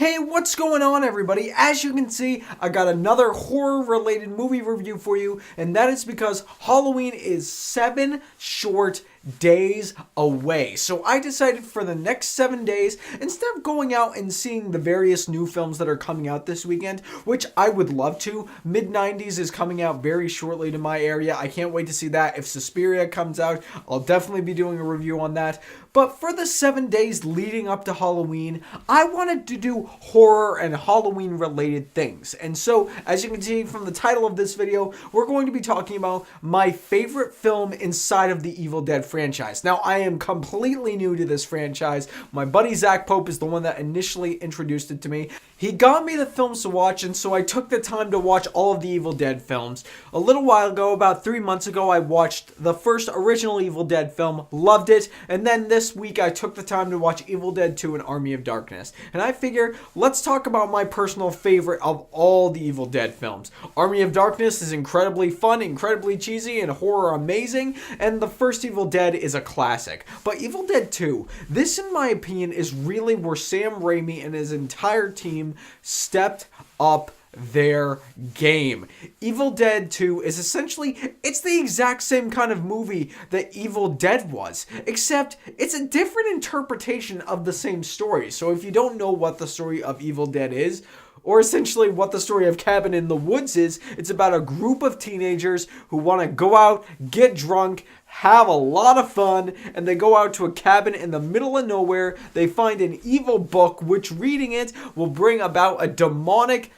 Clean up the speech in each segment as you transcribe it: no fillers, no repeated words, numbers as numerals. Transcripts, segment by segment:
Hey, what's going on, everybody? As you can see, I got another horror-related movie review for you, and that is because Halloween is 7 short days away. So I decided for the next 7 days, instead of going out and seeing the various new films that are coming out this weekend, which I would love to, Mid-90s is coming out very shortly to my area. I can't wait to see that. If Suspiria comes out, I'll definitely be doing a review on that. But for the 7 days leading up to Halloween, I wanted to do horror and Halloween related things. And so, as you can see from the title of this video, we're going to be talking about my favorite film inside of the Evil Dead franchise. Now, I am completely new to this franchise. My buddy Zach Pope is the one that initially introduced it to me. He got me the films to watch, and so I took the time to watch all of the Evil Dead films. A little while ago, about 3 months ago, I watched the first original Evil Dead film, loved it, and then this week I took the time to watch Evil Dead 2 and Army of Darkness. And I figure, let's talk about my personal favorite of all the Evil Dead films. Army of Darkness is incredibly fun, incredibly cheesy, and horror amazing, and the first Evil Dead is a classic. But Evil Dead 2, this in my opinion is really where Sam Raimi and his entire team stepped up their game. Evil Dead 2 is essentially, it's the exact same kind of movie that Evil Dead was, except it's a different interpretation of the same story. So if you don't know what the story of Evil Dead is, or essentially what the story of Cabin in the Woods is, it's about a group of teenagers who want to go out, get drunk, have a lot of fun, and they go out to a cabin in the middle of nowhere. They find an evil book, which reading it will bring about a demonic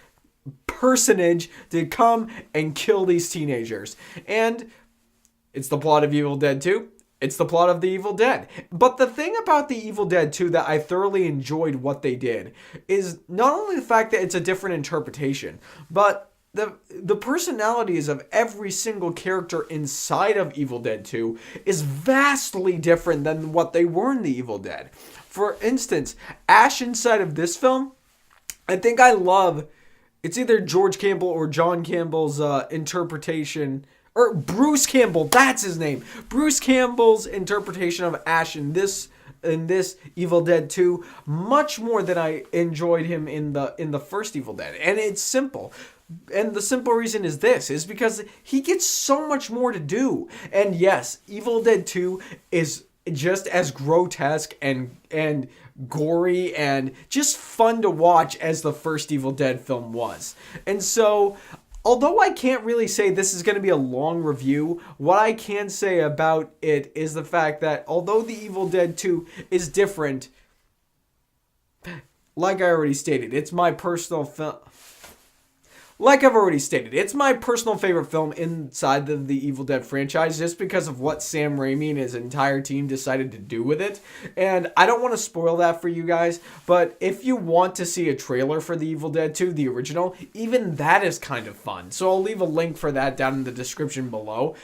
personage to come and kill these teenagers. And it's the plot of Evil Dead 2. It's the plot of The Evil Dead. But the thing about The Evil Dead 2 that I thoroughly enjoyed what they did is not only the fact that it's a different interpretation, but the personalities of every single character inside of Evil Dead 2 is vastly different than what they were in The Evil Dead. For instance, Ash inside of this film, I think I love, it's either George Campbell or John Campbell's interpretation, or Bruce Campbell, that's his name. Bruce Campbell's interpretation of Ash in this Evil Dead 2 much more than I enjoyed him in the first Evil Dead. And it's simple. And the simple reason is this, is because he gets so much more to do. And yes, Evil Dead 2 is just as grotesque and gory and just fun to watch as the first Evil Dead film was. And so, although I can't really say this is going to be a long review, what I can say about it is the fact that although the Evil Dead 2 is different, like I already stated, it's my personal film. Like I've already stated, it's my personal favorite film inside the Evil Dead franchise just because of what Sam Raimi and his entire team decided to do with it. And I don't want to spoil that for you guys, but if you want to see a trailer for the Evil Dead 2, the original, even that is kind of fun. So I'll leave a link for that down in the description below.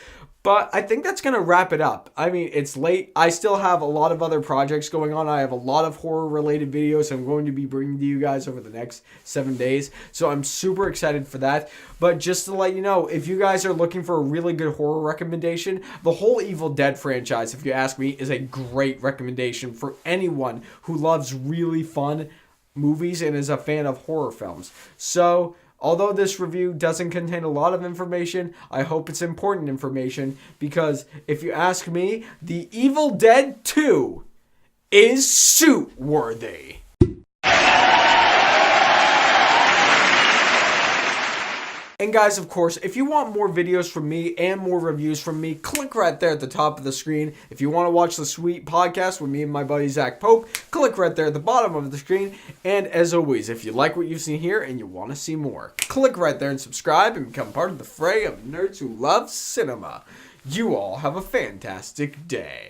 But I think that's going to wrap it up. I mean, it's late. I still have a lot of other projects going on. I have a lot of horror-related videos I'm going to be bringing to you guys over the next 7 days. So I'm super excited for that. But just to let you know, if you guys are looking for a really good horror recommendation, the whole Evil Dead franchise, if you ask me, is a great recommendation for anyone who loves really fun movies and is a fan of horror films. So, although this review doesn't contain a lot of information, I hope it's important information because if you ask me, The Evil Dead 2 is suit-worthy. And guys, of course, if you want more videos from me and more reviews from me, click right there at the top of the screen. If you want to watch the sweet podcast with me and my buddy Zach Pope, click right there at the bottom of the screen. And as always, if you like what you've seen here and you want to see more, click right there and subscribe and become part of the fray of nerds who love cinema. You all have a fantastic day.